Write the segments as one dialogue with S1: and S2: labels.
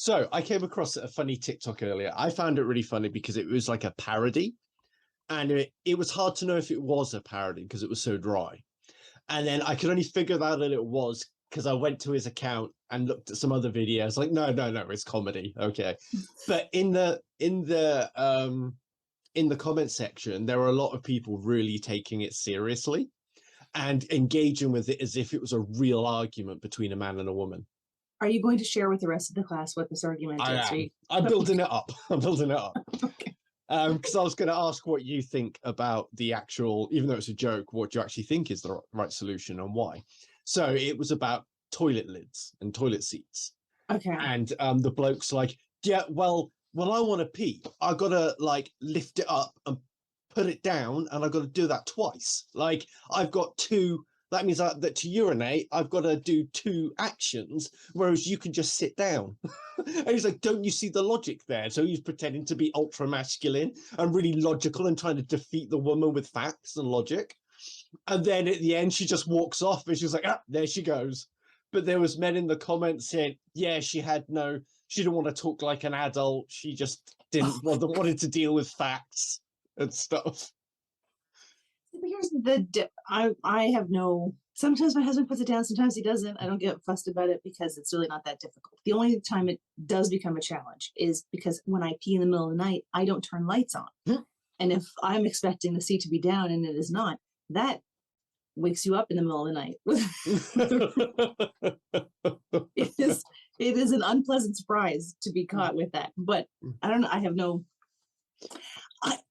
S1: So I came across a funny TikTok earlier. I found it really funny because it was like a parody, and it was hard to know if it was a parody because it was so dry. And then I could only figure out that it was because I went to his account and looked at some other videos. Like, no, it's comedy. Okay. But in the comment section, there were a lot of people really taking it seriously and engaging with it as if it was a real argument between a man and a woman.
S2: Are you going to share with the rest of the class what this argument is?
S1: I'm building it up.
S2: Okay.
S1: Because I was going to ask what you think about the actual, even though it's a joke, what you actually think is the right solution and why. So it was about toilet lids and toilet seats.
S2: Okay.
S1: And the bloke's like, yeah, well, when I want to pee, I got to like lift it up and put it down, and I've got to do that twice. Like I've got two. That means that to urinate, I've got to do two actions, whereas you can just sit down. And he's like, don't you see the logic there? So he's pretending to be ultra masculine and really logical and trying to defeat the woman with facts and logic. And then at the end, she just walks off and she's like, there she goes. But there was men in the comments saying, yeah, she didn't want to talk like an adult. She just wanted to deal with facts and stuff.
S2: Here's I have no, sometimes my husband puts it down, sometimes he doesn't. I don't get fussed about it because it's really not that difficult. The only time it does become a challenge is because when I pee in the middle of the night, I don't turn lights on. And if I'm expecting the seat to be down and it is not, that wakes you up in the middle of the night. It is an unpleasant surprise to be caught with that. But I don't know.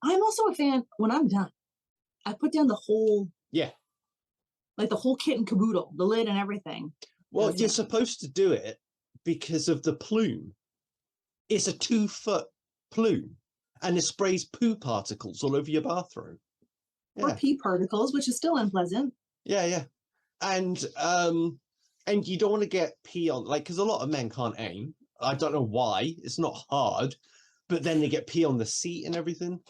S2: I'm also a fan when I'm done. I put down the whole, like the whole kit and caboodle, the lid and everything.
S1: Well, you're supposed to do it because of the plume. It's a 2-foot plume, and it sprays poo particles all over your bathroom.
S2: Or pee particles, which is still unpleasant.
S1: Yeah. And you don't want to get pee on, like, because a lot of men can't aim. I don't know why. It's not hard, but then they get pee on the seat and everything.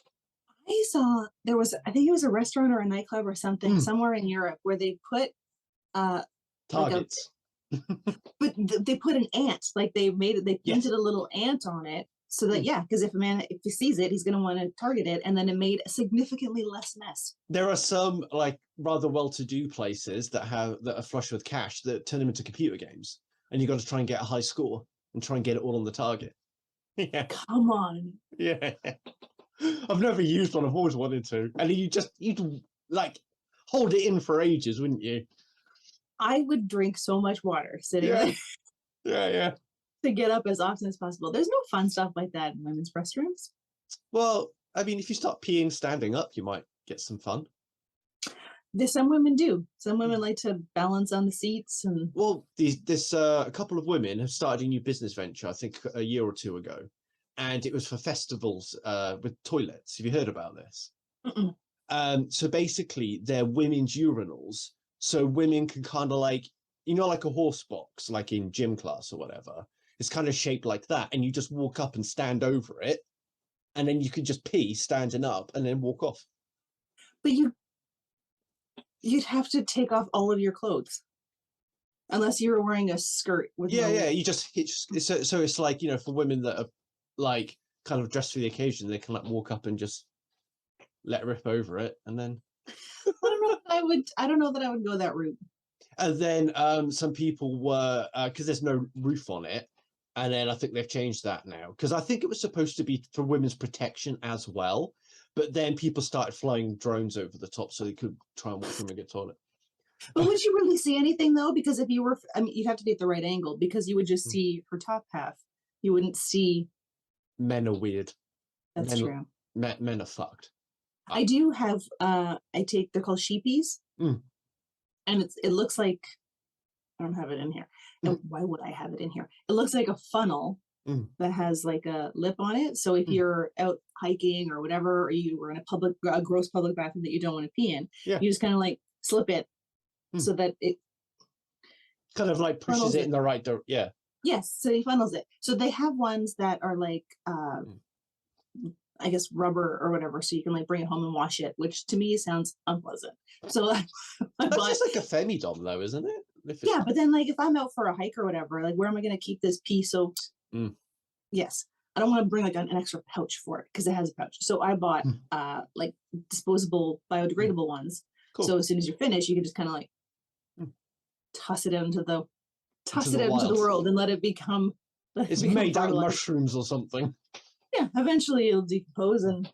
S2: I saw I think it was a restaurant or a nightclub or something somewhere in Europe where they put
S1: targets.
S2: But they put an ant, like they painted a little ant on it so that because if he sees it, he's going to want to target it, and then it made a significantly less mess.
S1: There are some like rather well-to-do places that are flush with cash that turn them into computer games, and you got to try and get a high score and try and get it all on the target. Yeah.
S2: Come on.
S1: Yeah. I've never used one. I've always wanted to. And you'd like hold it in for ages, wouldn't you?
S2: I would drink so much water sitting there.
S1: Yeah.
S2: To get up as often as possible. There's no fun stuff like that in women's restrooms.
S1: Well, I mean, if you start peeing standing up, you might get some fun.
S2: Some women do. Some women like to balance on the seats. And
S1: well, a couple of women have started a new business venture, I think a year or two ago. And it was for festivals with toilets. Have you heard about this? So basically, they're women's urinals. So women can kind of like, like a horse box, like in gym class or whatever. It's kind of shaped like that. And you just walk up and stand over it. And then you can just pee standing up and then walk off.
S2: But you'd have to take off all of your clothes. Unless you were wearing a skirt. With
S1: you just so it's like, for women that are like kind of dressed for the occasion, they can like walk up and just let rip over it, and then
S2: I don't know that I would go that route.
S1: And then some people were because there's no roof on it, and then I think they've changed that now, because I think it was supposed to be for women's protection as well, but then people started flying drones over the top so they could try and walk in and get toilet.
S2: But would you really see anything though? Because if you were, you'd have to be at the right angle, because you would just see her top half. You wouldn't see.
S1: Men are weird.
S2: That's true.
S1: Men are fucked.
S2: I do have. They're called sheepies, and it looks like. I don't have it in here. And why would I have it in here? It looks like a funnel that has like a lip on it. So if you're out hiking or whatever, or you were in a gross public bathroom that you don't want to pee in, you just kind of like slip it so that it
S1: kind of like pushes it in the right direction. Yeah.
S2: Yes, so he funnels it. So they have ones that are like, I guess rubber or whatever, so you can like bring it home and wash it, which to me sounds unpleasant. So
S1: that's just like a femidom, though, isn't it?
S2: Yeah, but then like if I'm out for a hike or whatever, like where am I going to keep this pee soaked Yes. I don't want to bring like an extra pouch for it because it has a pouch. So I bought like disposable biodegradable ones.
S1: Cool.
S2: So as soon as you're finished, you can just kind of like
S1: Mm.
S2: toss it out into the
S1: wild.
S2: world and let it become.
S1: It's made out of mushrooms or something.
S2: Yeah, eventually it'll decompose and.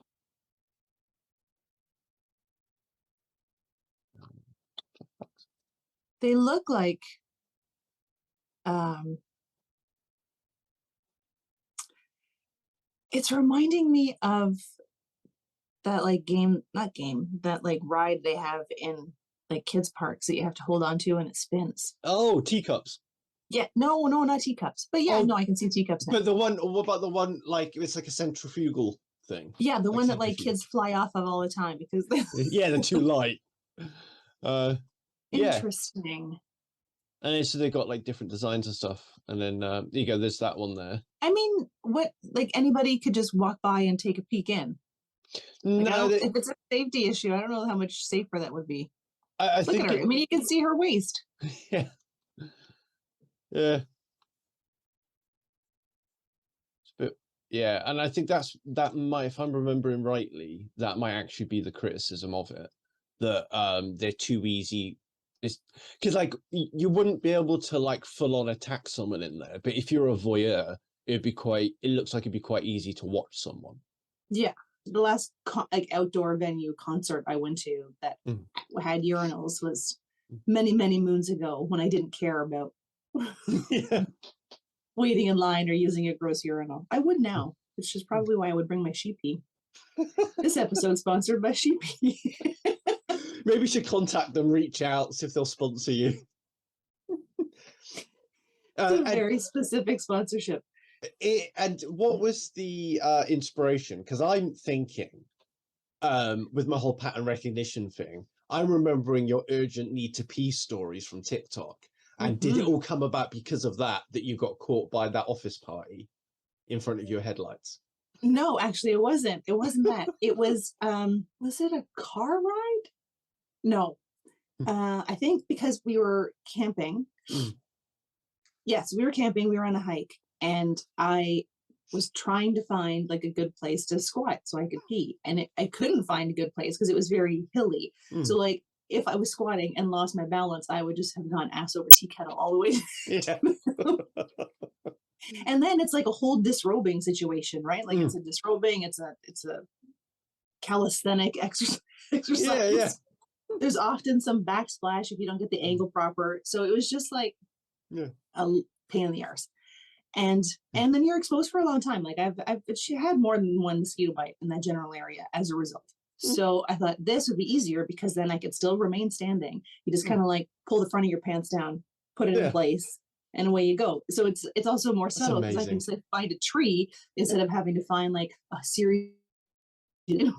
S2: They look like it's reminding me of that like that like ride they have in like kids parks that you have to hold on to and it spins.
S1: Oh, teacups.
S2: Yeah, no, not teacups. But yeah, no, I can see teacups now.
S1: But what about the one like it's like a centrifugal thing?
S2: Yeah, the one that like kids fly off of all the time because
S1: yeah, they're too light.
S2: Interesting.
S1: And so they got like different designs and stuff. And then there you go, there's that one there.
S2: I mean, what like anybody could just walk by and take a peek in. Like,
S1: no,
S2: if it's a safety issue, I don't know how much safer that would be.
S1: I
S2: Look
S1: think
S2: at her. I mean, you can see her waist.
S1: Yeah. Yeah. But yeah, and I think that might, if I'm remembering rightly, that might actually be the criticism of it. That they're too easy. It's because like you wouldn't be able to like full on attack someone in there, but if you're a voyeur, it looks like it'd be quite easy to watch someone.
S2: Yeah. The last like outdoor venue concert I went to that had urinals was many moons ago when I didn't care about waiting in line or using a gross urinal. I would now, which is probably why I would bring my sheepy. This episode sponsored by Sheepy.
S1: Maybe you should contact them, reach out, see if they'll sponsor you.
S2: It's a very specific sponsorship.
S1: And what was the inspiration? Because I'm thinking, with my whole pattern recognition thing, I'm remembering your urgent need to pee stories from TikTok. And did it all come about because of that you got caught by that office party in front of your headlights?
S2: No, actually, it wasn't. It wasn't that. It was it a car ride? No. I think because we were camping. Yes, we were camping. We were on a hike. And I was trying to find like a good place to squat so I could pee. And I couldn't find a good place because it was very hilly. So like if I was squatting and lost my balance, I would just have gone ass over tea kettle all the way.
S1: Yeah.
S2: And then it's like a whole disrobing situation, right? Like it's a disrobing, it's a calisthenic exercise.
S1: Yeah.
S2: There's often some backsplash if you don't get the angle proper. So it was just like a pain in the arse. And then you're exposed for a long time. Like I've had more than one mosquito bite in that general area as a result. So I thought this would be easier because then I could still remain standing. You just kind of like pull the front of your pants down, put it in place, and away you go. So it's also more subtle because I can find a tree instead of having to find like a series.
S1: You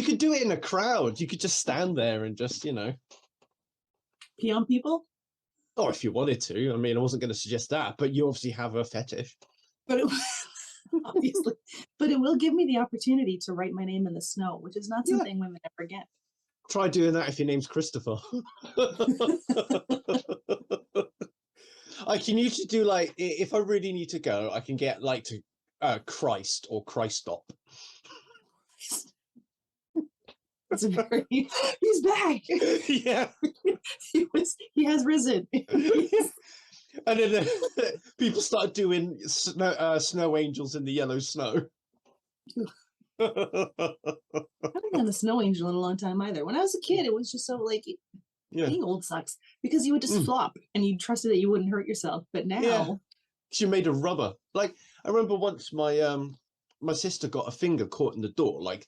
S1: could do it in a crowd. You could just stand there and just,
S2: pee on people.
S1: Oh, if you wanted to. I mean, I wasn't going to suggest that, but you obviously have a fetish.
S2: But obviously, but it will give me the opportunity to write my name in the snow, which is not something women ever get.
S1: Try doing that if your name's Christopher. I can usually do like, if I really need to go, I can get like to Christ or Christop.
S2: It's a very, he's back.
S1: Yeah.
S2: He has risen.
S1: And then people started doing snow angels in the yellow snow.
S2: I haven't done the snow angel in a long time either. When I was a kid, it was just so like being old sucks because you would just flop and you trusted that you wouldn't hurt yourself. But now
S1: she made of rubber. Like I remember once my sister got a finger caught in the door. Like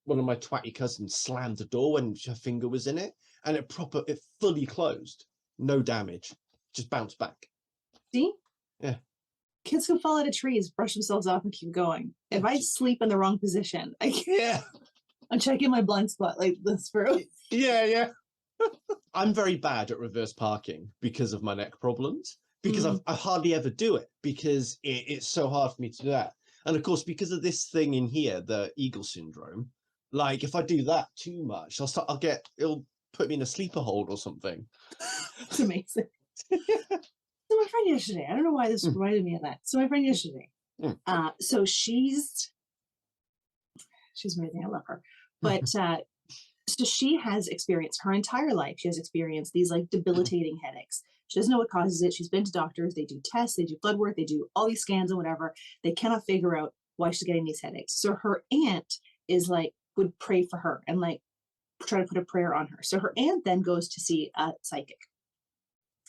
S1: one of my twatty cousins slammed the door when her finger was in it, and it fully closed. No damage, just bounced back.
S2: See?
S1: Yeah.
S2: Kids can fall out of trees, brush themselves off, and keep going. If I sleep in the wrong position, I'm checking my blind spot like this for.
S1: Yeah. I'm very bad at reverse parking because of my neck problems. Because I hardly ever do it because it's so hard for me to do that. And of course, because of this thing in here, the eagle syndrome. Like if I do that too much, it'll put me in a sleeper hold or something.
S2: It's amazing. So So my friend yesterday, I don't know why this
S1: Mm.
S2: reminded me of that. So my friend yesterday,
S1: Mm.
S2: so she's amazing. I love her, but so she has experienced her entire life. She has experienced these like debilitating headaches. She doesn't know what causes it. She's been to doctors. They do tests. They do blood work. They do all these scans and whatever. They cannot figure out why she's getting these headaches. So her aunt is like would pray for her and like try to put a prayer on her. So her aunt then goes to see a psychic,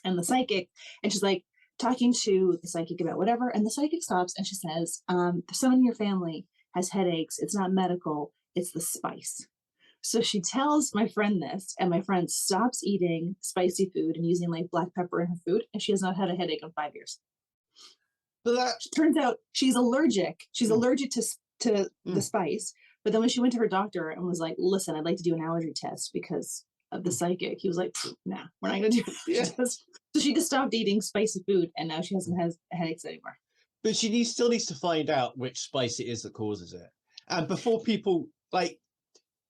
S2: and the psychic, and she's like talking to the psychic about whatever, and the psychic stops and she says, "Someone in your family has headaches. It's not medical. It's the spice." So she tells my friend this, and my friend stops eating spicy food and using like black pepper in her food, and she has not had a headache in 5 years.
S1: But that
S2: Turns out she's allergic. She's
S1: Mm.
S2: allergic to the
S1: Mm.
S2: spice. But then when she went to her doctor and was like, "Listen, I'd like to do an allergy test because of the psychic," he was like, "Nah, we're not gonna do an
S1: Yeah.
S2: allergy test." So she just stopped eating spicy food, and now she hasn't has headaches anymore.
S1: But she still needs to find out which spice it is that causes it. And before people like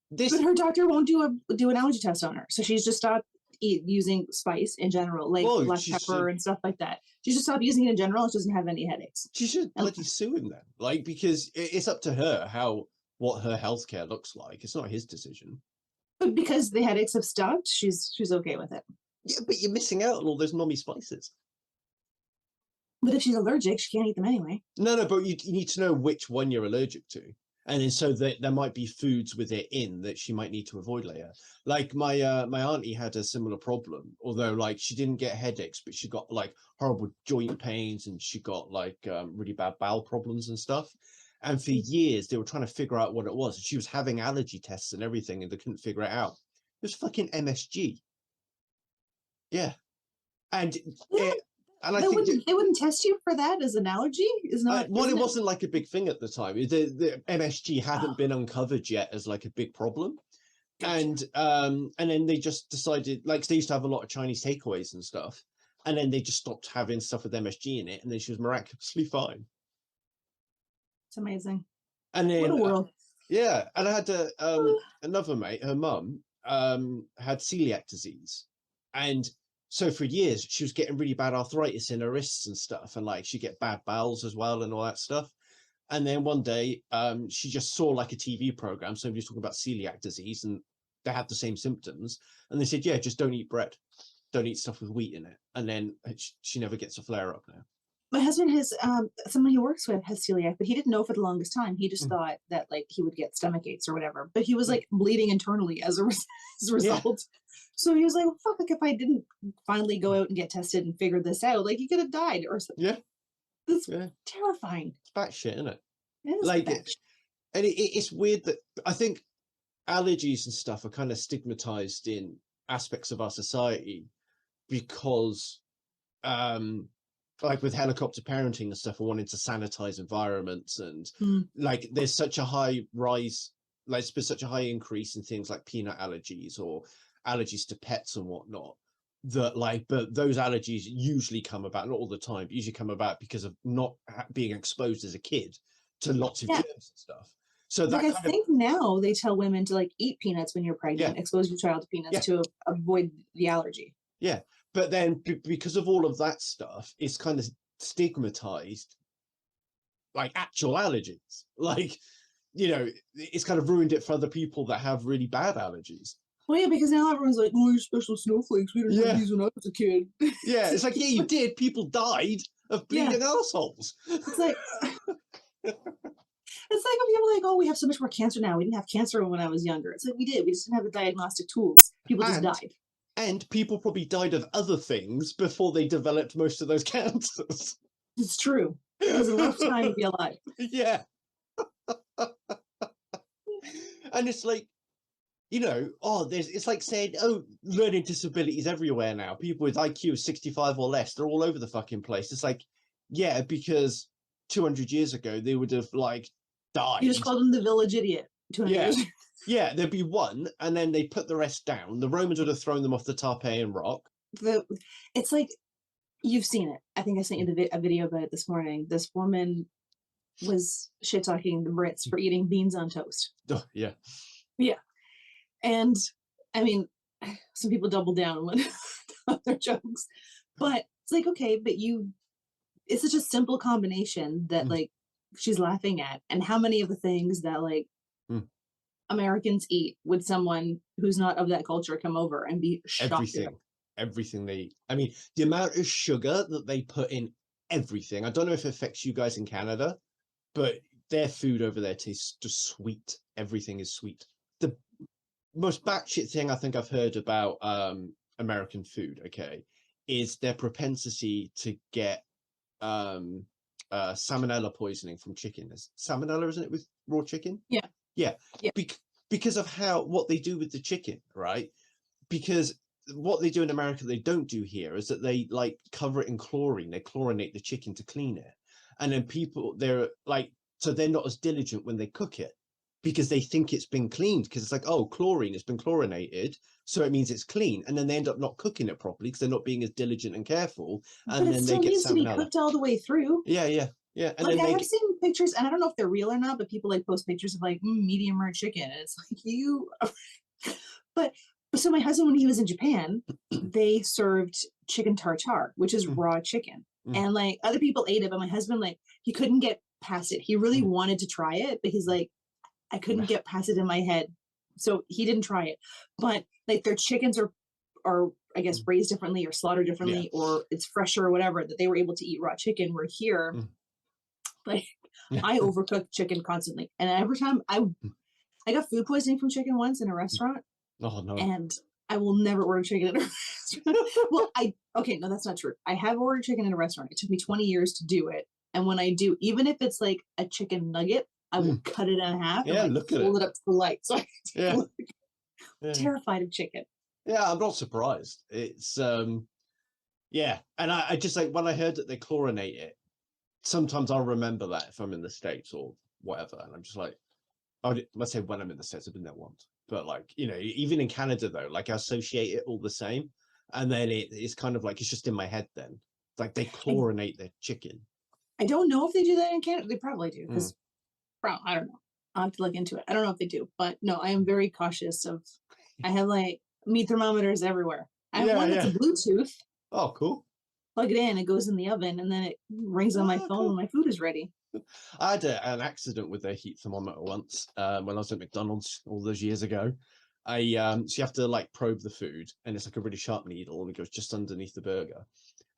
S1: this,
S2: But her doctor won't do an allergy test on her, so she's just stopped using spice in general, like
S1: well,
S2: black
S1: she
S2: pepper
S1: should
S2: and stuff like that. She just stopped using it in general. She doesn't have any headaches.
S1: she should
S2: And
S1: bloody sue him then. Like because it's up to her what her healthcare looks like. It's not his decision.
S2: but because the headaches have stopped, she's okay with it.
S1: Yeah, but you're missing out on all those mommy spices.
S2: But if she's allergic, she can't eat them anyway.
S1: No, but you need to know which one you're allergic to. And then so that there might be foods with it in that she might need to avoid later. Like my my auntie had a similar problem, although like she didn't get headaches, but she got like horrible joint pains and she got like really bad bowel problems and stuff. And for years they were trying to figure out what it was. She was having allergy tests and everything, and they couldn't figure it out. It was fucking MSG. Yeah, and
S2: Yeah,
S1: and I think
S2: they wouldn't test you for that as an allergy. Is not
S1: well, it
S2: isn't it?
S1: wasn't like a big thing at the time. The MSG hadn't
S2: Oh,
S1: been uncovered yet as like a big problem.
S2: gotcha.
S1: And then they just decided, like they used to have a lot of Chinese takeaways and stuff, and then they just stopped having stuff with MSG in it, and then she was miraculously fine.
S2: It's amazing.
S1: And
S2: What a
S1: then
S2: world.
S1: yeah, and I had another mate, her mum had celiac disease, and so for years she was getting really bad arthritis in her wrists and stuff, and like she'd get bad bowels as well and all that stuff. And then one day she just saw like a TV program, somebody was talking about celiac disease, and they had the same symptoms, and they said, yeah, just don't eat bread, don't eat stuff with wheat in it, and then she never gets a flare up now.
S2: My husband has someone he works with has celiac, but he didn't know for the longest time. He just thought that like he would get stomach aches or whatever. But he was like bleeding internally as a result. So he was like, well, fuck, like if I didn't finally go out and get tested and figure this out, like he could have died or something.
S1: Yeah,
S2: That's
S1: yeah,
S2: terrifying.
S1: it's batshit, isn't it?
S2: It is
S1: Like
S2: batshit.
S1: and it's weird that I think allergies and stuff are kind of stigmatized in aspects of our society because like with helicopter parenting and stuff, we're wanting to sanitize environments, and like there's such a high rise, like there's been such a high increase in things like peanut allergies or allergies to pets and whatnot, that like, but those allergies usually come about, not all the time, but usually come about because of not being exposed as a kid to lots of
S2: Yeah.
S1: germs and stuff. So that
S2: Like I
S1: kind of
S2: think now they tell women to like eat peanuts when you're pregnant, expose your child to peanuts to avoid the allergy.
S1: yeah, but then because of all of that stuff, it's kind of stigmatized like actual allergies. Like, you know, it's kind of ruined it for other people that have really bad allergies.
S2: Well, yeah, because now everyone's like, "Oh, you're special snowflakes. We didn't have these when I was a kid."
S1: Yeah, it's like, yeah, you did. People died of bleeding assholes.
S2: It's like it's like when people are like, "Oh, we have so much more cancer now. We didn't have cancer when I was younger." It's like we did. We just didn't have the diagnostic tools. People just died.
S1: And people probably died of other things before they developed most of those cancers.
S2: It's true. It was a rough time to be alive.
S1: Yeah. And it's like, you know, it's like saying, oh, learning disabilities everywhere now. People with IQ of 65 or less, they're all over the fucking place. It's like, yeah, because 200 years ago, they would have like died.
S2: You just called them the village idiot. 200 years ago.
S1: Yeah, there'd be one, and then they put the rest down. The Romans would have thrown them off the Tarpeian Rock.
S2: It's like, you've seen it. I think I sent you a video about it this morning. This woman was shit-talking the Brits for eating beans on toast.
S1: Oh, yeah.
S2: Yeah. And, I mean, some people double down on their jokes. But It's like, okay, but it's such a simple combination that
S1: Mm,
S2: like she's laughing at. And how many of the things that like
S1: mm.
S2: Americans eat would someone who's not of that culture come over and be shocked at?
S1: Everything they eat. I mean, the amount of sugar that they put in everything. I don't know if it affects you guys in Canada, but their food over there tastes just sweet. Everything is sweet. The most batshit thing I think I've heard about American food, okay, is their propensity to get um salmonella poisoning from chicken. Is salmonella, isn't it, with raw chicken?
S2: Yeah.
S1: Yeah.
S2: Yeah.
S1: Because of what they do with the chicken, right? Because what they do in America they don't do here is that they like cover it in chlorine. They chlorinate the chicken to clean it. And then they're like, so they're not as diligent when they cook it because they think it's been cleaned, because it's like, oh, chlorine has been chlorinated, so it means it's clean. And then they end up not cooking it properly because they're not being as diligent and careful.
S2: But
S1: And
S2: it
S1: then they
S2: still
S1: get
S2: needs to be
S1: salmonella.
S2: cooked all the way through.
S1: Yeah. And
S2: Like
S1: then
S2: I
S1: they
S2: have
S1: get,
S2: seen pictures, and I don't know if they're real or not, but people like post pictures of like medium rare chicken. And it's like you but so my husband, when he was in Japan, they served chicken tartare, which is
S1: mm,
S2: raw chicken.
S1: mm,
S2: And like other people ate it, but my husband, like, he couldn't get past it. He really
S1: mm.
S2: wanted to try it, but he's like, I couldn't get past it in my head. So he didn't try it. But like their chickens are I guess
S1: Mm.
S2: raised differently or slaughtered
S1: Yeah.
S2: differently, or it's fresher or whatever, that they were able to eat raw chicken. Where here,
S1: Mm.
S2: like I overcook chicken constantly. And every time I got food poisoning from chicken once in a restaurant,
S1: Oh no.
S2: and I will never order chicken in a restaurant. Well, okay, no, that's not true. I have ordered chicken in a restaurant. It took me 20 years to do it. And when I do, even if it's like a chicken nugget, I will cut it in half and
S1: Yeah,
S2: like
S1: look at
S2: hold
S1: it.
S2: it up to the light. So
S1: Yeah.
S2: I'm terrified of chicken.
S1: Yeah, I'm not surprised. It's yeah. And I just like when I heard that they chlorinate it, sometimes I'll remember that if I'm in the States or whatever. And I'm just like, let's say when I'm in the States, I've been there once. But like, you know, even in Canada though, like I associate it all the same. And then it's kind of like it's just in my head then. Like they chlorinate their chicken.
S2: I don't know if they do that in Canada. They probably do,
S1: Mm.
S2: because I don't know. I'll have to look into it. I don't know if they do, but no, I am very cautious of. I have like meat thermometers everywhere. I have one that's a Bluetooth.
S1: Oh, cool.
S2: Plug it in, it goes in the oven, and then it rings on my phone
S1: cool.
S2: when my food is ready.
S1: I had an accident with a heat thermometer once when I was at McDonald's all those years ago. So you have to like probe the food, and it's like a really sharp needle, and it goes just underneath the burger.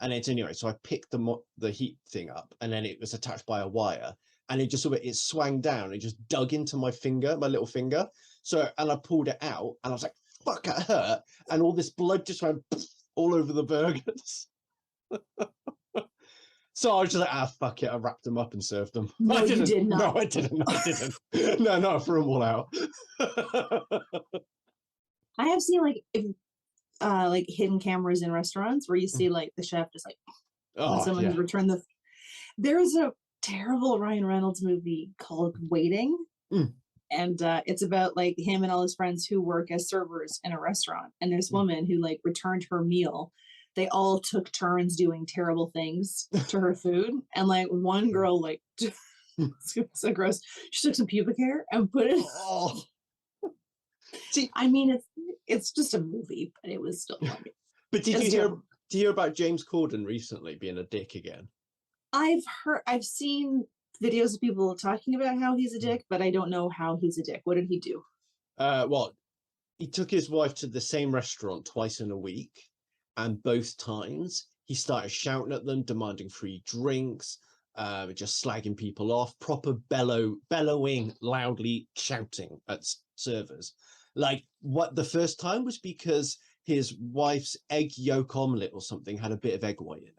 S1: And it's anyway, so I picked the heat thing up, and then it was attached by a wire, and it just sort of it swung down, it just dug into my finger, my little finger. So and I pulled it out, and I was like, "Fuck, it hurt!" And all this blood just went all over the burgers. So I was just like, fuck it. I wrapped them up and served them.
S2: No,
S1: you
S2: did not.
S1: No, I didn't. No, I threw them all out.
S2: I have seen like hidden cameras in restaurants where you see like the chef just like when someone's returned the. There's a terrible Ryan Reynolds movie called Waiting, and it's about like him and all his friends who work as servers in a restaurant, and this woman who like returned her meal. They all took turns doing terrible things to her food, and like one girl like so gross, she took some pubic hair and put it.
S1: Oh. See,
S2: I mean, it's just a movie, but it was still funny.
S1: But did you hear about James Corden recently being a dick again?
S2: I've seen videos of people talking about how he's a dick, but I don't know how he's a dick. What did he do?
S1: Well, he took his wife to the same restaurant twice in a week, and both times he started shouting at them, demanding free drinks, just slagging people off, proper bellowing, loudly shouting at servers. Like what the first time was because his wife's egg yolk omelet or something had a bit of egg white in it.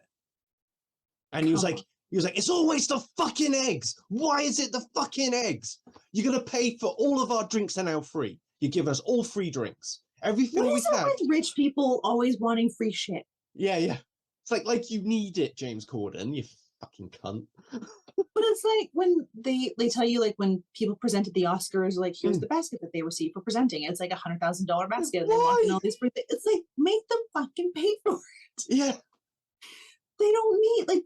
S1: And he was like, it's always the fucking eggs. Why is it the fucking eggs? You're going to pay for all of our drinks are now free. You're giving us all free drinks. Everything
S2: what
S1: we
S2: is it
S1: had.
S2: with rich people always wanting free shit?
S1: Yeah. It's like you need it, James Corden, you fucking cunt.
S2: But it's like when they tell you, like when people present at the Oscars, like here's the basket that they received for presenting. It's like $100,000 basket. And they walk in all these free things. It's like, make them fucking pay for it.
S1: Yeah.
S2: They don't need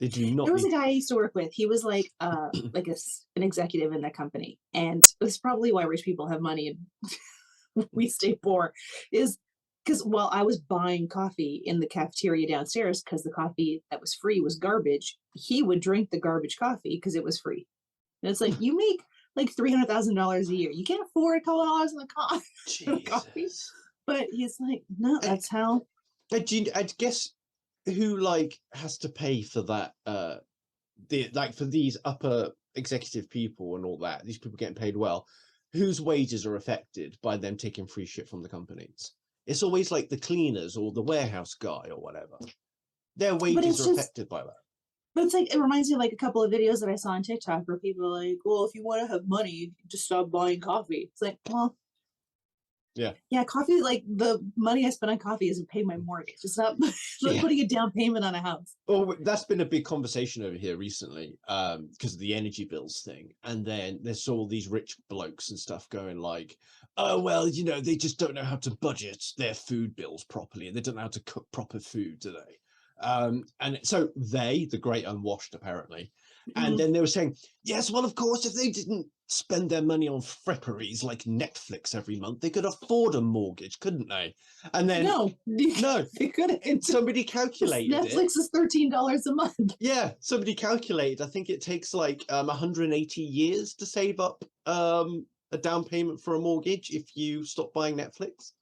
S1: They do not.
S2: There was a guy I used to work with. He was like an executive in that company, and this is probably why rich people have money and we stay poor. Is because while I was buying coffee in the cafeteria downstairs, because the coffee that was free was garbage, he would drink the garbage coffee because it was free. And it's like, you make like $300,000 a year. You can't afford $2 in the coffee.
S1: Jesus.
S2: But he's like, no, that's how.
S1: I'd guess who like has to pay for that for these upper executive people and all that, these people getting paid well, whose wages are affected by them taking free shit from the companies? It's always like the cleaners or the warehouse guy or whatever. Their wages are affected by that.
S2: But it's like, it reminds me of like a couple of videos that I saw on TikTok where people are like, well, if you want to have money, just stop buying coffee. It's like, well, yeah, coffee, like the money I spend on coffee isn't paying my mortgage. It's not, putting a down payment on a house.
S1: Oh, that's been a big conversation over here recently, because of the energy bills thing. And then there's all these rich blokes and stuff going like, oh, well, you know, they just don't know how to budget their food bills properly, and they don't know how to cook proper food, do they? And so the great unwashed, apparently. And then they were saying, yes, well, of course, if they didn't spend their money on fripperies like Netflix every month, they could afford a mortgage, couldn't they? And then
S2: no,
S1: they
S2: couldn't.
S1: Somebody calculated
S2: Netflix is $13 a month.
S1: Yeah, somebody calculated. I think it takes like 180 years to save up a down payment for a mortgage if you stop buying Netflix.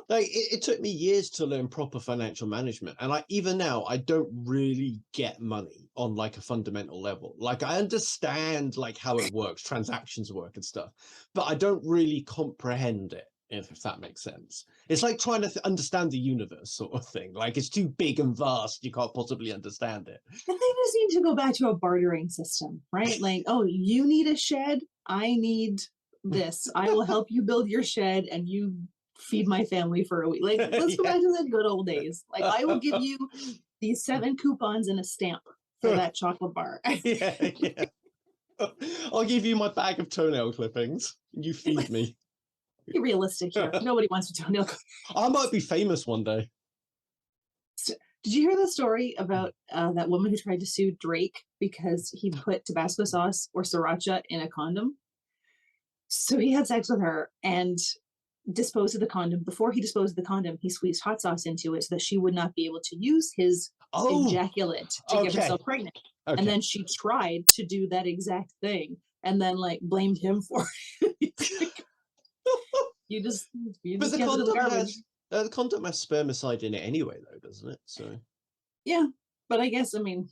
S1: Like it took me years to learn proper financial management, and even now I don't really get money on like a fundamental level. Like I understand like how it works, transactions work and stuff, but I don't really comprehend it, if that makes sense. It's like trying to understand the universe sort of thing. Like it's too big and vast, you can't possibly understand it.
S2: I think they just need to go back to a bartering system, right? Like, oh, you need a shed, I need this. I will help you build your shed and you feed my family for a week. Like, let's go back to the good old days. Like, I will give you these 7 coupons and a stamp for that chocolate bar.
S1: Yeah. I'll give you my bag of toenail clippings. You feed me.
S2: Be realistic here. Nobody wants a toenail clipping.
S1: I might be famous one day.
S2: Did you hear the story about that woman who tried to sue Drake because he put Tabasco sauce or sriracha in a condom? So he had sex with her and disposed of the condom. Before he disposed of the condom, he squeezed hot sauce into it so that she would not be able to use his ejaculate to get herself pregnant. Okay. And then she tried to do that exact thing and then like blamed him for it. you just
S1: but the condom has spermicide in it anyway, though, doesn't it? So
S2: yeah, but I guess, I mean,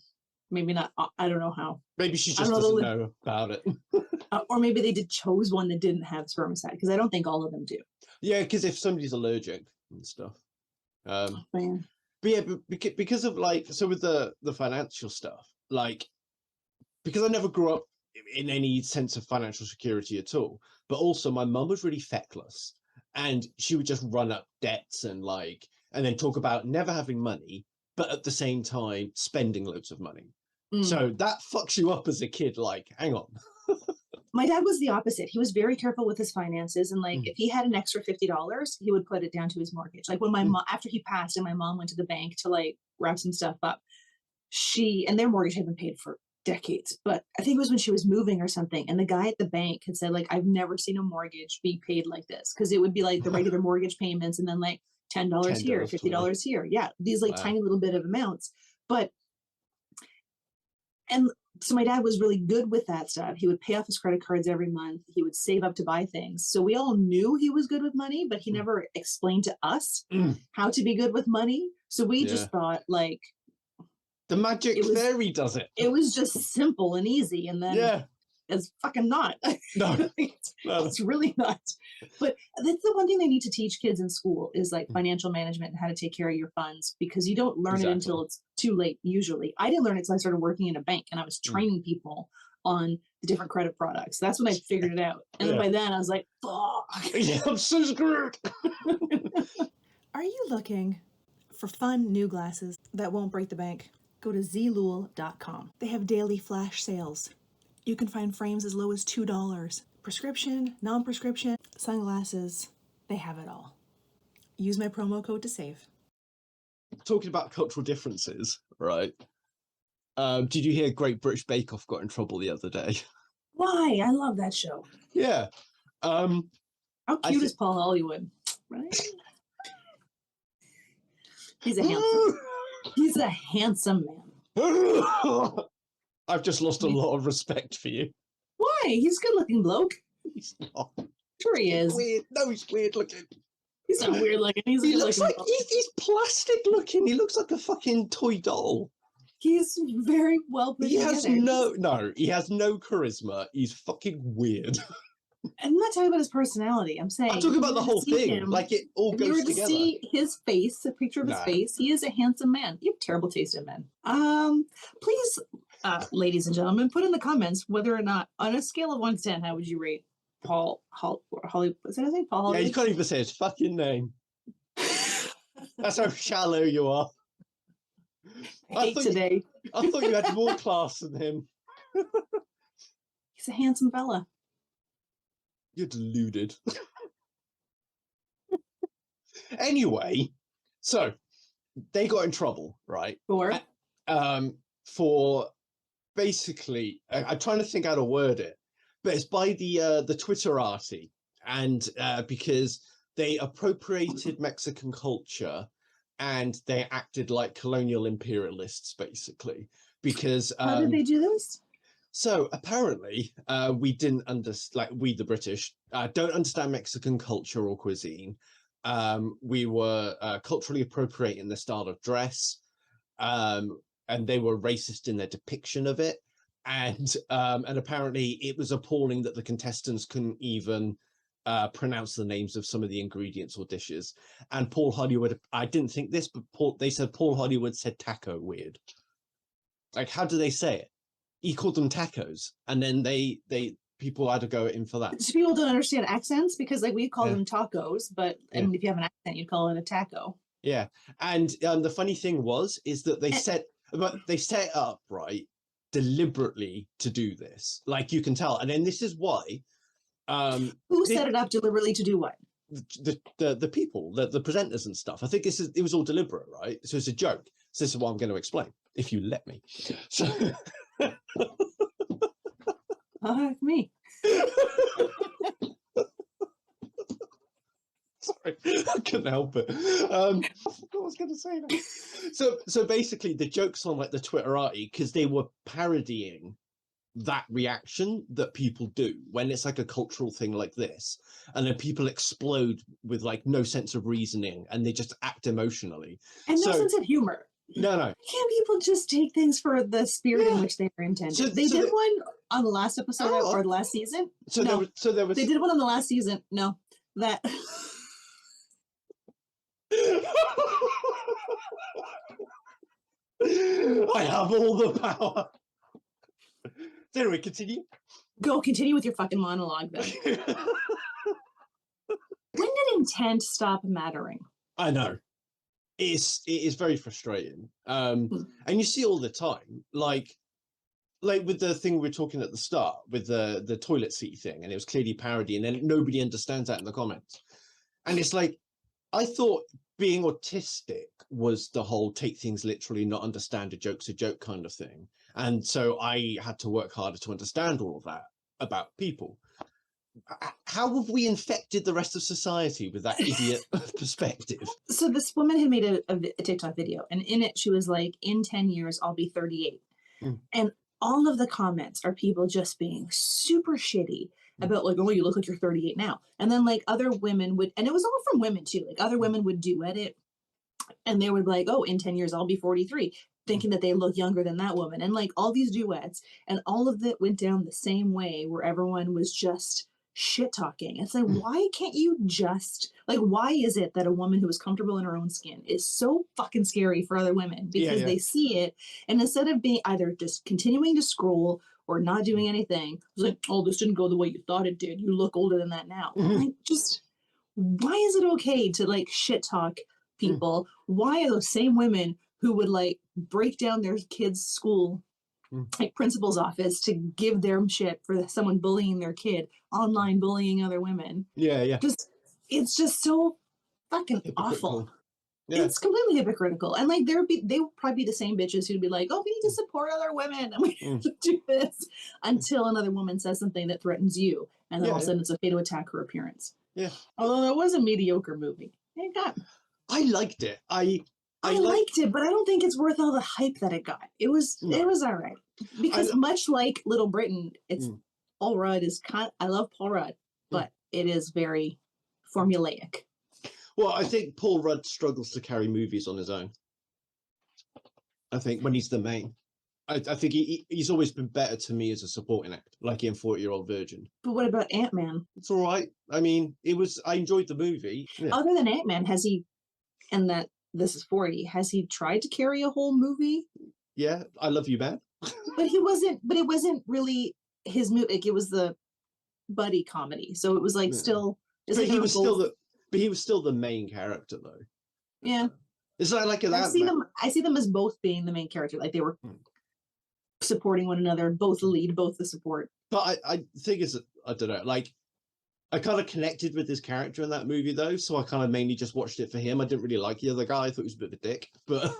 S2: maybe not. I don't know how.
S1: Maybe she just doesn't know about it.
S2: Or maybe they chose one that didn't have spermicide, because I don't think all of them do.
S1: Yeah, because if somebody's allergic and stuff.
S2: Man.
S1: But yeah, because of like, so with the financial stuff, like, because I never grew up in any sense of financial security at all, but also my mum was really feckless, and she would just run up debts and like, and then talk about never having money, but at the same time spending loads of money. So that fucks you up as a kid. Like, hang on.
S2: My dad was the opposite. He was very careful with his finances, and like if he had an extra $50, he would put it down to his mortgage. Like when my mom, after he passed, and my mom went to the bank to like wrap some stuff up, and their mortgage had been paid for decades, but I think it was when she was moving or something, and the guy at the bank had said like, I've never seen a mortgage be paid like this, because it would be like the regular mortgage payments and then like $10 here, $50 here. Yeah, these like tiny little bit of amounts. And so my dad was really good with that stuff. He would pay off his credit cards every month. He would save up to buy things. So we all knew he was good with money, but he never explained to us how to be good with money. So we just thought like
S1: the magic fairy does it.
S2: It was just simple and easy. And then it's fucking not.
S1: No,
S2: it's really not. But that's the one thing they need to teach kids in school is like financial management and how to take care of your funds, because you don't learn it until it's too late. Usually I didn't learn it until I started working in a bank and I was training people on the different credit products. That's when I figured it out. And then by then I was like, fuck.
S1: Yeah, I'm so screwed.
S2: Are you looking for fun new glasses that won't break the bank? Go to Zeelool.com. They have daily flash sales. You can find frames as low as $2. Prescription, non-prescription, sunglasses, they have it all. Use my promo code to save.
S1: Talking about cultural differences, right? Did you hear Great British Bakeoff got in trouble the other day?
S2: Why? I love that show.
S1: Yeah.
S2: How cute is Paul Hollywood? Right? He's a handsome man.
S1: I've just lost a lot of respect for you.
S2: Why? He's a good-looking bloke.
S1: He's not.
S2: Sure he is.
S1: Weird. No, he's weird looking.
S2: He's not weird looking. He's a
S1: He
S2: good
S1: looks
S2: looking
S1: like
S2: bloke.
S1: he's plastic looking. He looks like a fucking toy doll.
S2: He's very well put
S1: He has
S2: together.
S1: he has no charisma. He's fucking weird.
S2: I'm not talking about his personality. I'm saying
S1: I'm talking about
S2: if
S1: the
S2: you were
S1: whole
S2: to see
S1: thing.
S2: him,
S1: Like it all
S2: if you
S1: goes
S2: were to
S1: together.
S2: see his face, a picture of his
S1: Nah.
S2: face, he is a handsome man. You have terrible taste in men. Please, ladies and gentlemen, put in the comments whether or not, on a scale of 1 to 10, how would you rate Paul Holly? Is that his name? Paul
S1: Yeah,
S2: Holly?
S1: you can't even say his fucking name. That's how shallow you are.
S2: I hate today.
S1: I thought you had more class than him.
S2: He's a handsome fella.
S1: You're deluded. Anyway, so they got in trouble, right? For basically, I'm trying to think how to word it, but it's by the Twitterati, and because they appropriated Mexican culture and they acted like colonial imperialists, basically. Because
S2: how did they do this?
S1: So apparently, we didn't understand, like we the British, don't understand Mexican culture or cuisine. We were culturally appropriating the style of dress, and they were racist in their depiction of it. And apparently, it was appalling that the contestants couldn't even pronounce the names of some of the ingredients or dishes. And Paul Hollywood, I didn't think this, but they said Paul Hollywood said taco weird. Like, how do they say it? He called them tacos, and then people had to go in for that.
S2: So people don't understand accents because, like, we call them tacos, but and if you have an accent, you'd call it a taco.
S1: Yeah, and the funny thing is that they set it up right deliberately to do this. Like you can tell, and then this is why.
S2: Who set it up deliberately to do what?
S1: The people, the presenters and stuff. I think it was all deliberate, right? So it's a joke. So this is what I'm going to explain, if you let me. So.
S2: Me.
S1: Sorry, I couldn't help it. I was going to say that. So basically, the joke's on like the Twitterati because they were parodying that reaction that people do when it's like a cultural thing like this, and then people explode with like no sense of reasoning and they just act emotionally
S2: and no sense of humor.
S1: No.
S2: Can't people just take things for the spirit in which they were intended? They did one on the last episode or the last season. They did one on the last season. No, that.
S1: I have all the power. Anyway, continue.
S2: Continue with your fucking monologue then. When did intent stop mattering?
S1: I know. It is very frustrating. And you see all the time, like with the thing we were talking at the start with the toilet seat thing, and it was clearly parody, and then nobody understands that in the comments. And it's like, I thought being autistic was the whole take things literally, not understand a joke's a joke kind of thing. And so I had to work harder to understand all of that about people. How have we infected the rest of society with that idiot perspective?
S2: So this woman had made a TikTok video, and in it she was like, in 10 years, I'll be 38. And all of the comments are people just being super shitty about like, oh, you look like you're 38 now. And then like other women would, and it was all from women too, like other women would duet it, and they would be like, oh, in 10 years, I'll be 43, thinking that they look younger than that woman. And like all these duets, and all of it went down the same way where everyone was just shit talking. It's like, why can't you just like, why is it that a woman who is comfortable in her own skin is so fucking scary for other women? Because they see it, and instead of being either just continuing to scroll or not doing anything, it's like, oh, this didn't go the way you thought it did, you look older than that now. Like, just why is it okay to like shit talk people? Why are those same women who would like break down their kids' school like principal's office to give them shit for someone bullying their kid, online bullying other women? It's just so fucking awful. It's completely hypocritical. And like they would probably be the same bitches who'd be like, oh, we need to support other women and we have to do this, until another woman says something that threatens you, and then all of a sudden it's okay to attack her appearance.
S1: Yeah.
S2: Although it was a mediocre movie. It got.
S1: I liked it. I
S2: liked it, but I don't think it's worth all the hype that it got. It was all right. Because much like Little Britain, it's Paul Rudd is I love Paul Rudd, but it is very formulaic.
S1: Well, I think Paul Rudd struggles to carry movies on his own. I think when he's the main. I think he's always been better to me as a supporting act, like in 40-Year-Old Virgin.
S2: But what about Ant-Man?
S1: It's all right. I mean, I enjoyed the movie. Yeah.
S2: Other than Ant-Man, has he, and that this is 40, has he tried to carry a whole movie?
S1: Yeah, I Love You, Man.
S2: But it wasn't really his movie. Like, it was the buddy comedy. So it was like still.
S1: But he was still the main character, though.
S2: Yeah.
S1: It's like that.
S2: I see them as both being the main character. Like they were supporting one another, both the lead, both the support.
S1: But I think I don't know, like I kind of connected with his character in that movie though, so I kind of mainly just watched it for him. I didn't really like the other guy. I thought he was a bit of a dick, but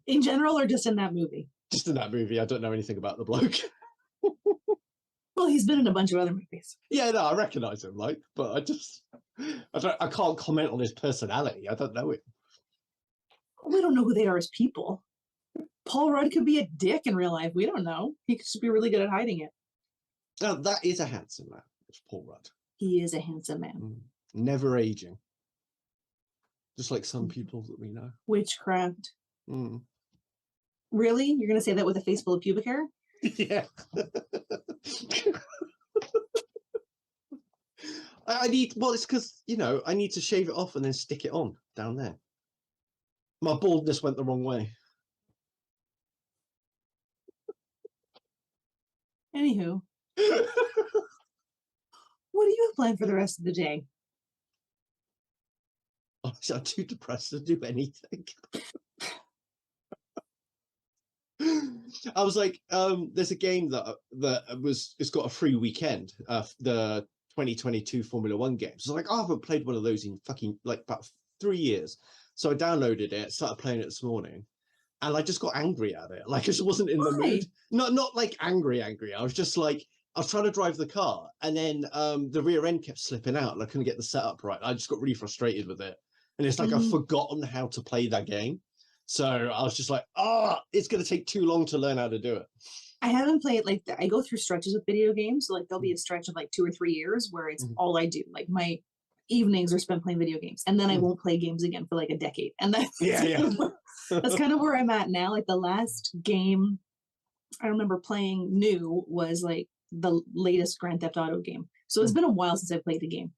S2: in general or just in that movie?
S1: Just in that movie. I don't know anything about the bloke.
S2: Well, he's been in a bunch of other movies.
S1: Yeah, no, I recognize him, like, but I can't comment on his personality. I don't know him.
S2: We don't know who they are as people. Paul Rudd could be a dick in real life. We don't know. He could just be really good at hiding it.
S1: Now, that is a handsome man. It's Paul Rudd.
S2: He is a handsome man.
S1: Never aging. Just like some people that we know.
S2: Witchcraft. Really? You're going to say that with a face full of pubic hair?
S1: Yeah. It's because, I need to shave it off and then stick it on down there. My baldness went the wrong way.
S2: Anywho. What do you have planned for the rest of the day?
S1: Honestly, I'm too depressed to do anything. I was like, there's a game it's got a free weekend, the 2022 Formula One games. So I was like, I haven't played one of those in fucking like about 3 years. So I downloaded it, started playing it this morning, and I just got angry at it. Like I just wasn't in the mood. Not like angry. I was just like, I was trying to drive the car, and then the rear end kept slipping out, and I couldn't get the setup right. I just got really frustrated with it, and it's like I've forgotten how to play that game. So I was just like, it's going to take too long to learn how to do it.
S2: I haven't played, like, I go through stretches with video games. So, like, there'll be a stretch of, like, 2 or 3 years where it's all I do. Like, my evenings are spent playing video games. And then I won't play games again for, like, a decade. And that's, that's kind of where I'm at now. Like, the last game I remember playing new was, like, the latest Grand Theft Auto game. So it's been a while since I played the game.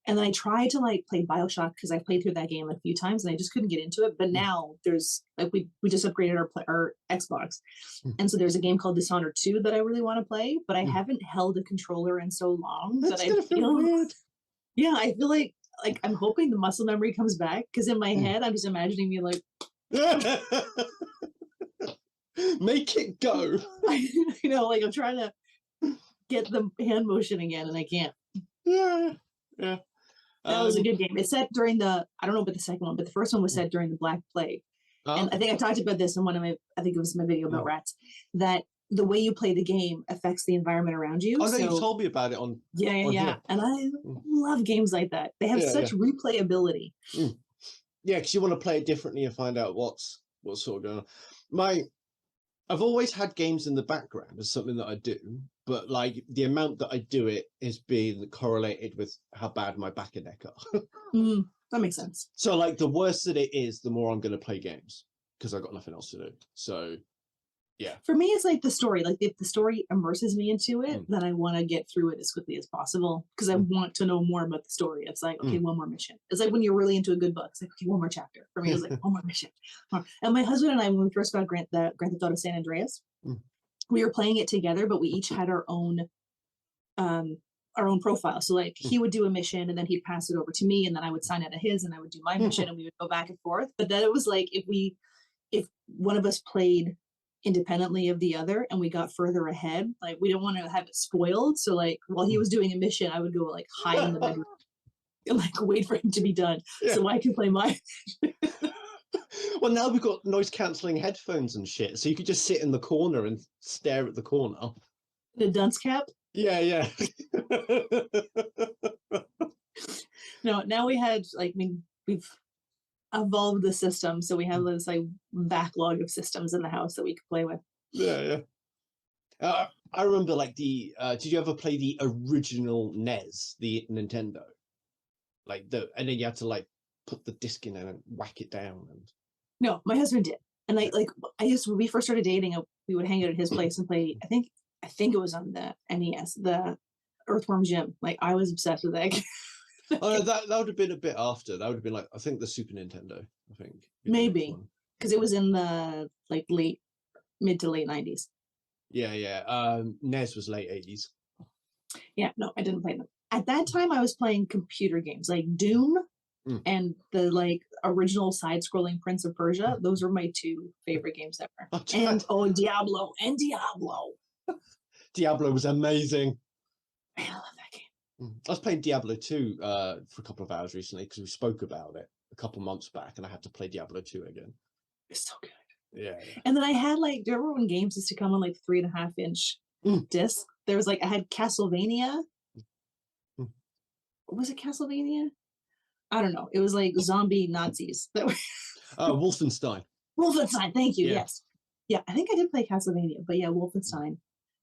S2: And then I tried to like play BioShock because I played through that game a few times and I just couldn't get into it. But now there's like we just upgraded our Xbox, and so there's a game called Dishonored 2 that I really want to play, but I haven't held a controller in so long that I feel weird. Yeah, I feel like I'm hoping the muscle memory comes back because in my head I'm just imagining me like
S1: make it go.
S2: Like I'm trying to get the hand motion again and I can't.
S1: Yeah.
S2: That was a good game. It's set during I don't know about the second one, but the first one was set during the Black Plague. And I think I talked about this in I think it was my video about rats, that the way you play the game affects the environment around you.
S1: Oh, no, you told me about it on.
S2: Yeah. And I love games like that. They have such replayability.
S1: Yeah, because you want to play it differently and find out what's sort of going on. I've always had games in the background as something that I do, but like the amount that I do it is being correlated with how bad my back and neck are.
S2: That makes sense.
S1: So like the worse that it is, the more I'm going to play games because I've got nothing else to do. So yeah.
S2: For me, it's like the story. Like if the story immerses me into it, then I want to get through it as quickly as possible because I want to know more about the story. It's like, okay, one more mission. It's like when you're really into a good book. It's like, okay, one more chapter. For me, it's like one more mission. And my husband and I, when we first got Grand Theft Auto San Andreas, we were playing it together, but we each had our own profile. So like he would do a mission and then he'd pass it over to me and then I would sign out of his and I would do my mission and we would go back and forth. But then it was like if one of us played independently of the other and we got further ahead, like we don't want to have it spoiled, so like while he was doing a mission I would go like hide in the bedroom and like wait for him to be done so I can play my
S1: Well, now we've got noise cancelling headphones and shit, so you could just sit in the corner and stare at the corner.
S2: The dunce cap.
S1: Yeah.
S2: No, now we had like, I mean, we've evolved the system, so we have this like backlog of systems in the house that we could play with.
S1: Yeah. I remember like did you ever play the original NES, the Nintendo? And then you had to like put the disc in and whack it down and
S2: No, my husband did, and I used when we first started dating, we would hang out at his place and play. I think it was on the NES, the Earthworm Jim. Like I was obsessed with that.
S1: oh no, that would have been a bit after. That would have been like I think the Super Nintendo, I think. Be the next
S2: Maybe
S1: one.
S2: because it was in the like mid to late 90s.
S1: Yeah. NES was late 80s.
S2: Yeah, no, I didn't play them. At that time, I was playing computer games like Doom and the like original side-scrolling Prince of Persia. Those were my two favorite games ever. And Diablo.
S1: Diablo was amazing.
S2: Man, I love that game.
S1: I was playing Diablo 2 for a couple of hours recently because we spoke about it a couple months back, and I had to play Diablo 2 again.
S2: It's so good.
S1: Yeah.
S2: And then I had like, do you remember when games used to come on like 3.5-inch discs? There was like I had Castlevania. Was it Castlevania? I don't know. It was like zombie Nazis that were
S1: Wolfenstein.
S2: Wolfenstein, thank you.
S1: Yeah.
S2: Yes. Yeah, I think I did play Castlevania, but yeah, Wolfenstein.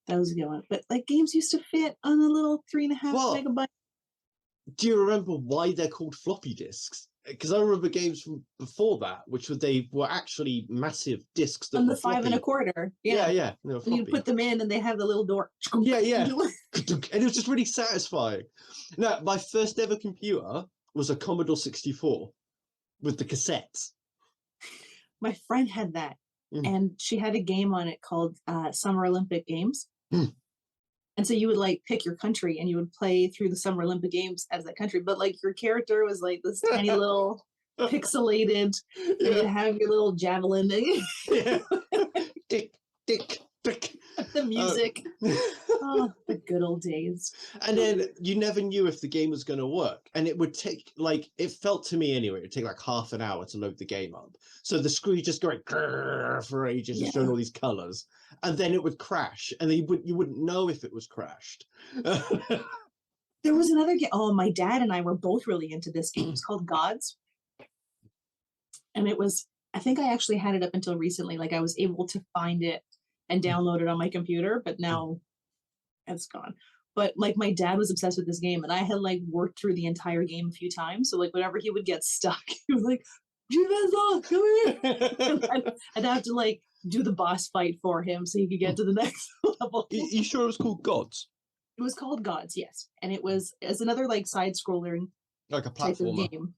S2: That was a good one. But like games used to fit on a little 3.5 megabyte.
S1: Do you remember why they're called floppy disks? Because I remember games from before that, they were actually massive discs that
S2: on
S1: were
S2: the 5 1/4.
S1: Yeah.
S2: And you put them in, and they have the little door.
S1: Yeah. And it was just really satisfying. Now, my first ever computer was a Commodore 64 with the cassettes.
S2: My friend had that, and she had a game on it called Summer Olympic Games. And so you would like pick your country and you would play through the Summer Olympic Games as that country. But like your character was like this tiny little pixelated, you'd have your little javelin.
S1: Tick.
S2: The music. Oh, the good old days.
S1: And then you never knew if the game was going to work. And it would take it felt to me anyway, it would take like half an hour to load the game up. So the screen just going for ages and showing all these colors. And then it would crash. And then you wouldn't know if it was crashed.
S2: There was another game. Oh, my dad and I were both really into this game. It was called Gods. And it was, I think I actually had it up until recently. Like I was able to find it and download it on my computer, but now it's gone. But like my dad was obsessed with this game, and I had like worked through the entire game a few times. So like whenever he would get stuck, he was like, GVizzle, come here. I'd have to like do the boss fight for him so he could get to the next level.
S1: You sure it was called Gods?
S2: It was called Gods, yes. And it was as another like side scroller
S1: like a
S2: type of
S1: platformer
S2: game.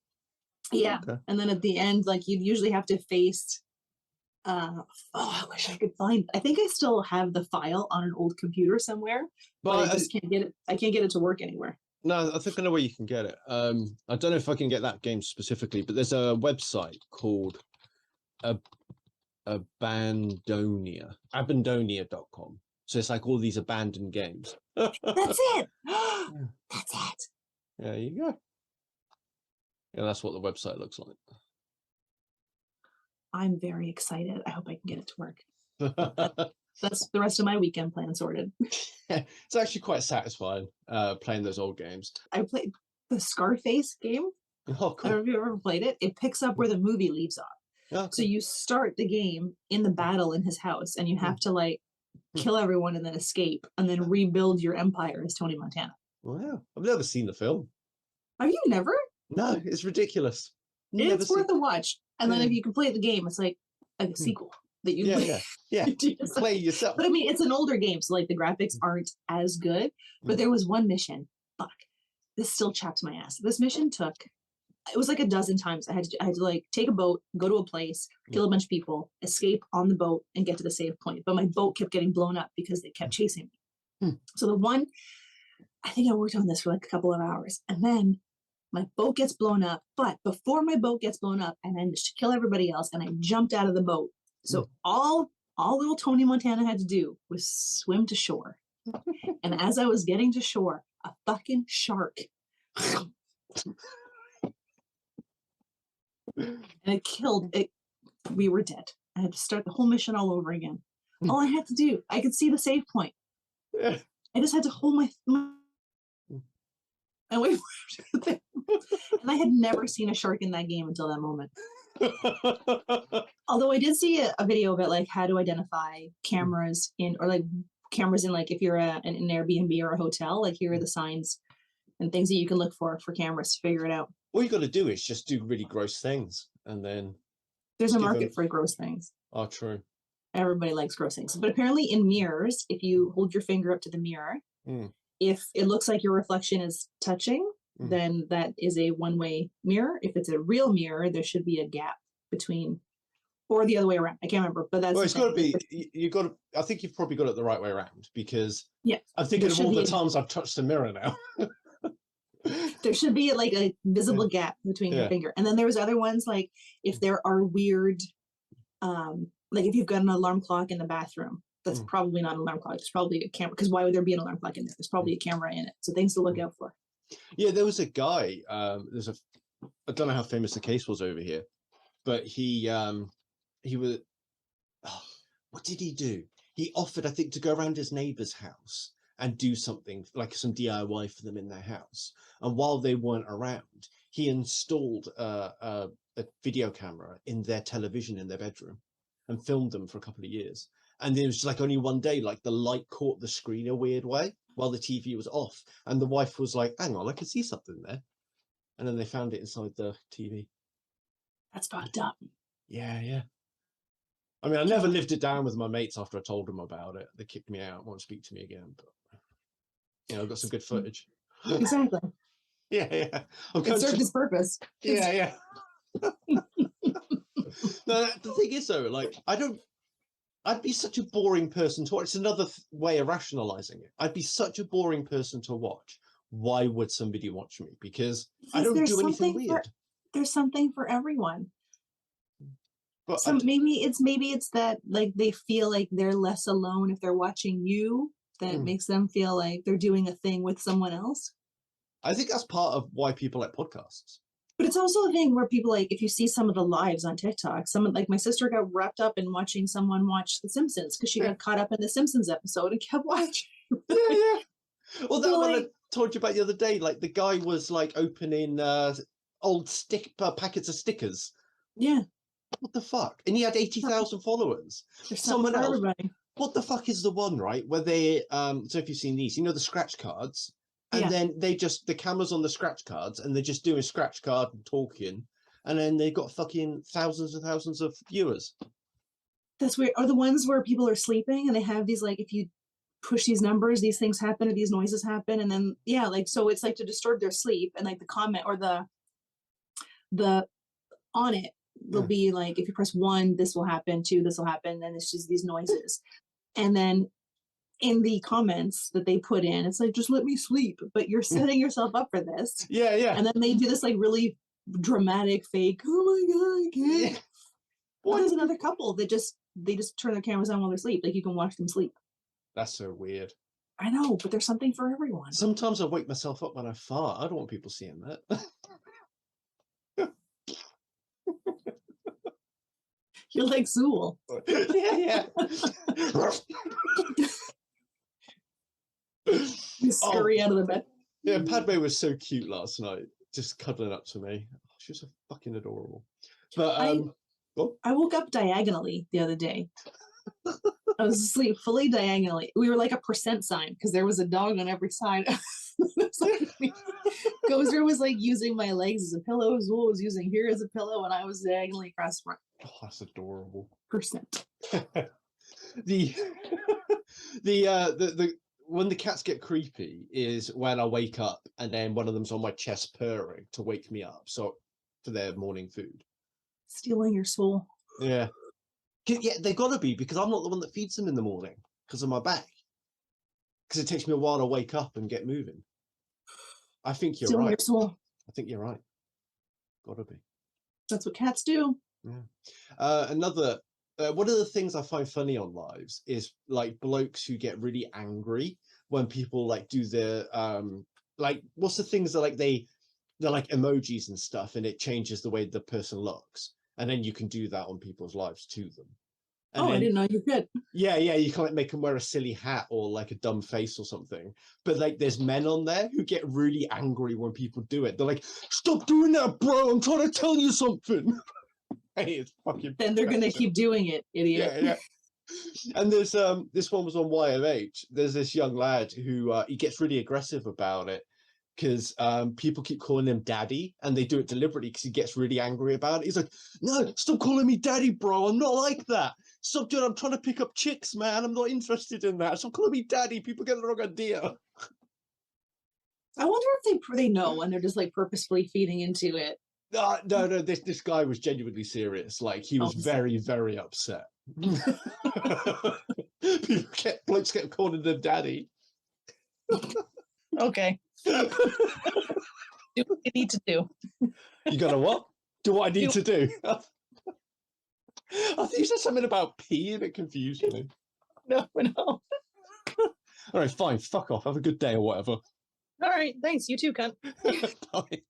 S2: Yeah.
S1: Okay.
S2: And then at the end, like you'd usually have to face I wish I could find. I think I still have the file on an old computer somewhere, but I just can't get it. I can't get it to work anywhere.
S1: No, I think I know where you can get it. I don't know if I can get that game specifically, but there's a website called abandonia.com. So it's like all these abandoned games.
S2: That's it. That's it.
S1: There you go. Yeah, that's what the website looks like.
S2: I'm very excited. I hope I can get it to work. That's the rest of my weekend plan sorted.
S1: It's actually quite satisfying playing those old games.
S2: I played the Scarface game.
S1: Oh, cool.
S2: Have you ever played it? It picks up where the movie leaves off.
S1: Oh, cool.
S2: So you start the game in the battle in his house, and you have to like kill everyone and then escape, and then rebuild your empire as Tony Montana.
S1: Wow, I've never seen the film.
S2: Have you never?
S1: No, it's ridiculous.
S2: It's worth a watch. And then if you can play the game, it's like a sequel that you
S1: play yourself.
S2: But I mean, it's an older game, so like the graphics aren't as good. But there was one mission. Fuck, this still chaps my ass. This mission took. It was like a dozen times. I had to like take a boat, go to a place, kill a bunch of people, escape on the boat, and get to the save point. But my boat kept getting blown up because they kept chasing me. So the one, I think I worked on this for like a couple of hours, and then my boat gets blown up. But before my boat gets blown up, I managed to kill everybody else, and I jumped out of the boat. So all little Tony Montana had to do was swim to shore. And as I was getting to shore, a fucking shark. And it killed it. We were dead. I had to start the whole mission all over again. All I had to do, I could see the save point. I just had to hold my
S1: Mm.
S2: and wait for it. And I had never seen a shark in that game until that moment. Although I did see a video about like how to identify cameras in, or like cameras in, like if you're in an Airbnb or a hotel, like here are the signs and things that you can look for cameras to figure it out.
S1: All you got to do is just do really gross things, and then
S2: There's a
S1: give
S2: market
S1: them.
S2: for gross things.
S1: Oh, true.
S2: Everybody likes gross things. But apparently in mirrors, if you hold your finger up to the mirror,
S1: Mm,
S2: if it looks like your reflection is touching,
S1: mm.
S2: then that is a one-way mirror. If it's a real mirror, there should be a gap between, or the other way around. I can't remember, but that's
S1: Well,
S2: the
S1: it's got to
S2: thing.
S1: be. You got to. I think you've probably got it the right way around, because
S2: Yeah,
S1: I'm thinking
S2: there
S1: of
S2: should
S1: all
S2: be
S1: the
S2: a,
S1: times I've touched the mirror now.
S2: there should be like a visible gap between your
S1: Yeah.
S2: finger. And then there's other ones like if there are weird, like if you've got an alarm clock in the bathroom, that's probably not an alarm clock. It's probably a camera, because why would there be an alarm clock in there? There's probably a camera in it. So things to look out for.
S1: Yeah, there was a guy. I don't know how famous the case was over here, but he was. Oh, what did he do? He offered, I think, to go around his neighbor's house and do something like some DIY for them in their house. And while they weren't around, he installed a video camera in their television in their bedroom and filmed them for a couple of years. And it was like only one day, like the light caught the screen a weird way while the TV was off. And the wife was like, hang on, I can see something there. And then they found it inside the TV.
S2: That's fucked up.
S1: Yeah, yeah. I mean, I never lived it down with my mates after I told them about it. They kicked me out, won't speak to me again. But I've got some good footage.
S2: Exactly.
S1: Yeah, yeah.
S2: It served its purpose.
S1: Yeah, yeah. No, the thing is though, like I'd be such a boring person to watch. It's another way of rationalizing it. I'd be such a boring person to watch. Why would somebody watch me? Because I don't do anything weird.
S2: There's something for everyone.
S1: But
S2: so maybe it's that like they feel like they're less alone if they're watching you. That makes them feel like they're doing a thing with someone else.
S1: I think that's part of why people like podcasts.
S2: But it's also a thing where people, like, if you see some of the lives on TikTok, someone like my sister got wrapped up in watching someone watch The Simpsons because she got caught up in the Simpsons episode and kept watching.
S1: Yeah. Well, that one I told you about the other day, like the guy was like opening old packets of stickers.
S2: Yeah.
S1: What the fuck? And he had 80,000 followers.
S2: There's
S1: someone else.
S2: Everybody.
S1: What the fuck is the one, right? Where they so if you've seen these, the scratch cards. And then the camera's on the scratch cards and they're just doing scratch card and talking. And then they've got fucking thousands and thousands of viewers.
S2: That's weird. Or the ones where people are sleeping and they have these, like, if you push these numbers, these things happen or these noises happen. And then, so it's like to disturb their sleep. And like the comment or the on it, there'll be like, if you press 1, this will happen, 2, this will happen. Then it's just these noises. And then in the comments that they put in, it's like, just let me sleep, but you're setting yourself up for this.
S1: Yeah, yeah.
S2: And then they do this like really dramatic fake, oh my god, I can't. Yeah. Well, there's another couple that they just turn their cameras on while they're asleep. Like you can watch them sleep.
S1: That's so weird.
S2: I know, but there's something for everyone.
S1: Sometimes I wake myself up when I fart. I don't want people seeing that.
S2: You're like Zeelool.
S1: Yeah.
S2: You scurry out of the bed.
S1: Yeah, Padme was so cute last night, just cuddling up to me. She was so fucking adorable. But
S2: I woke up diagonally the other day. I was asleep fully diagonally. We were like a percent sign because there was a dog on every side. Gozer was like using my legs as a pillow. Zeelool was using here as a pillow, and I was diagonally across front.
S1: Oh, that's adorable.
S2: Percent.
S1: the when the cats get creepy is when I wake up and then one of them's on my chest purring to wake me up, so for their morning food.
S2: Stealing your soul.
S1: Yeah. Yeah, they gotta be, because I'm not the one that feeds them in the morning because of my back. Because it takes me a while to wake up and get moving. I think you're right.
S2: Your soul.
S1: I think you're right. Gotta be.
S2: That's what cats do.
S1: Yeah. Another one of the things I find funny on lives is like blokes who get really angry when people like do their like what's the things that like they're like emojis and stuff, and it changes the way the person looks, and then you can do that on people's lives to them. And
S2: I
S1: then,
S2: didn't know you could.
S1: yeah, you can like make them wear a silly hat or like a dumb face or something. But like, there's men on there who get really angry when people do it. They're like, "Stop doing that, bro! I'm trying to tell you something." Hey, it's fucking.
S2: Then they're gonna keep doing it, idiot.
S1: Yeah. And there's this one was on YMH. There's this young lad who he gets really aggressive about it because people keep calling him daddy, and they do it deliberately because he gets really angry about it. He's like, "No, stop calling me daddy, bro. I'm not like that. Stop doing. I'm trying to pick up chicks, man. I'm not interested in that. Stop calling me daddy. People get the wrong idea."
S2: I wonder if they know and they're just like purposefully feeding into it.
S1: No. This guy was genuinely serious. Like, he was very, very upset. Blokes kept calling them daddy.
S2: Okay. Do what you need to do.
S1: You gotta what? Do what I need to do. I think you said something about pee and it confused me.
S2: No.
S1: All right, fine. Fuck off. Have a good day or whatever.
S2: All right. Thanks. You too, cunt.
S1: Bye.